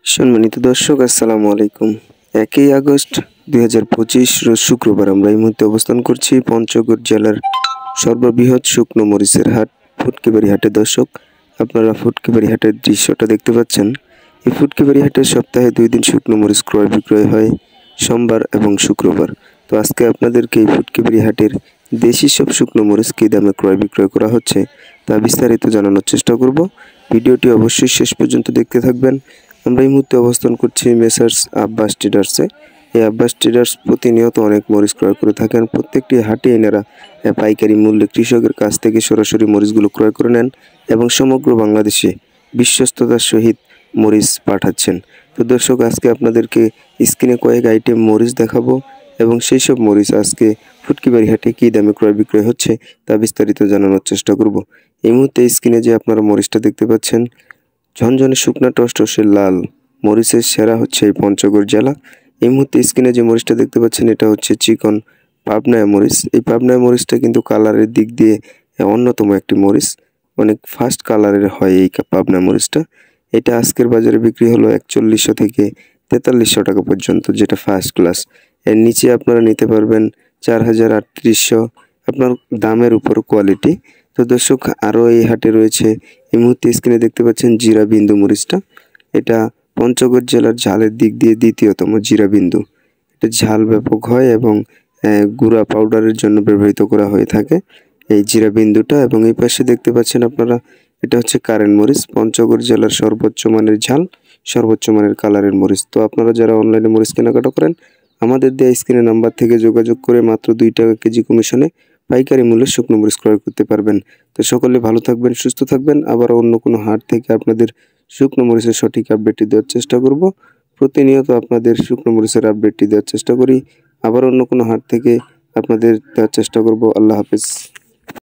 সম্মানিত দর্শক, আসসালামু আলাইকুম। 1 আগস্ট 2025 রোজ শুক্রবার আমরা এই মুহূর্তে অবস্থান করছি পঞ্চগড় জেলার সর্ববৃহৎ শুকনো মরিচের হাট ফুটকিবাড়ি হাটে। দর্শক, আপনারা ফুটকিবাড়ি হাটের দৃশ্যটা দেখতে পাচ্ছেন। এই ফুটকিবাড়ি হাটের সপ্তাহে 2 দিন শুকনো মরিচ ক্রয় বিক্রয় হয়, সোমবার এবং শুক্রবার। তো আজকে আপনাদেরকে এই ফুটকিবাড়ি হাটের দেশি সব শুকনো মরিচ কী দামে ক্রয় বিক্রয় করা হচ্ছে তা বিস্তারিত জানানোর চেষ্টা করব। ভিডিওটি অবশ্যই শেষ পর্যন্ত দেখতে থাকবেন। আমরা এই মুহূর্তে অবস্থান করছি মেসার্স আব্বাস ট্রেডার্সে। এই আব্বাস ট্রেডার্স প্রতিনিয়ত অনেক মরিচ ক্রয় করে থাকেন। প্রত্যেকটি হাটে এনারা পাইকারি মূল্যে কৃষকের কাছ থেকে সরাসরি মরিচগুলো ক্রয় করে নেন এবং সমগ্র বাংলাদেশে বিশ্বস্ততার সহিত মরিচ পাঠাচ্ছেন। তো দর্শক, আজকে আপনাদেরকে স্ক্রিনে কয়েক আইটেম মরিচ দেখাবো এবং সেই সব মরিচ আজকে ফুটকিবাড়ি হাটে কী দামে ক্রয় বিক্রয় হচ্ছে তা বিস্তারিত জানানোর চেষ্টা করব। এই মুহূর্তে স্ক্রিনে যে আপনারা মরিচটা দেখতে পাচ্ছেন, ঝনঝনে শুকনা টসটসে লাল মরিচের সেরা হচ্ছে এই পঞ্চগড় জেলা। এই মুহূর্তে স্ক্রিনে যে মরিচটা দেখতে পাচ্ছেন এটা হচ্ছে চিকন পাবনায় মরিচ। এই পাবনায় মরিচটা কিন্তু কালারের দিক দিয়ে অন্যতম একটি মরিচ, অনেক ফাস্ট কালারের হয় এই পাবনায় মরিচটা। এটা আজকের বাজারে বিক্রি হলো 4100 থেকে 4300 টাকা পর্যন্ত, যেটা ফার্স্ট ক্লাস। এর নিচে আপনারা নিতে পারবেন 4800, আপনার দামের উপর কোয়ালিটি। তো দর্শক, আরও এই হাটে রয়েছে এই মুহূর্তে স্ক্রিনে দেখতে পাচ্ছেন জিরা বিন্দু মরিচটা। এটা পঞ্চগড় জেলার ঝালের দিক দিয়ে দ্বিতীয়তম জিরা বিন্দু। এটা ঝাল ব্যাপক হয় এবং গুঁড়া পাউডারের জন্য ব্যবহৃত করা হয়ে থাকে এই জিরা বিন্দুটা। এবং এই পাশে দেখতে পাচ্ছেন আপনারা, এটা হচ্ছে কারেন্ট মরিচ, পঞ্চগড় জেলার সর্বোচ্চ মানের ঝাল, সর্বোচ্চ মানের কালারের মরিচ। তো আপনারা যারা অনলাইনে মরিচ কেনাকাটা করেন, আমাদের দেওয়া স্ক্রিনে নাম্বার থেকে যোগাযোগ করে মাত্র 2 টাকা কেজি কমিশনে পাইকারি মূল্যে শুকনো মরিচ ক্রয় করতে পারবেন। তো সকলে ভালো থাকবেন, সুস্থ থাকবেন। আবার অন্য কোনো হাট থেকে আপনাদের শুকনো মরিচের সঠিক আপডেটটি দেওয়ার চেষ্টা করব। প্রতিনিয়ত আপনাদের শুকনো মরিচের আপডেটটি দেওয়ার চেষ্টা করি। আবার অন্য কোনো হাট থেকে আপনাদের দেওয়ার চেষ্টা করব। আল্লাহ হাফেজ।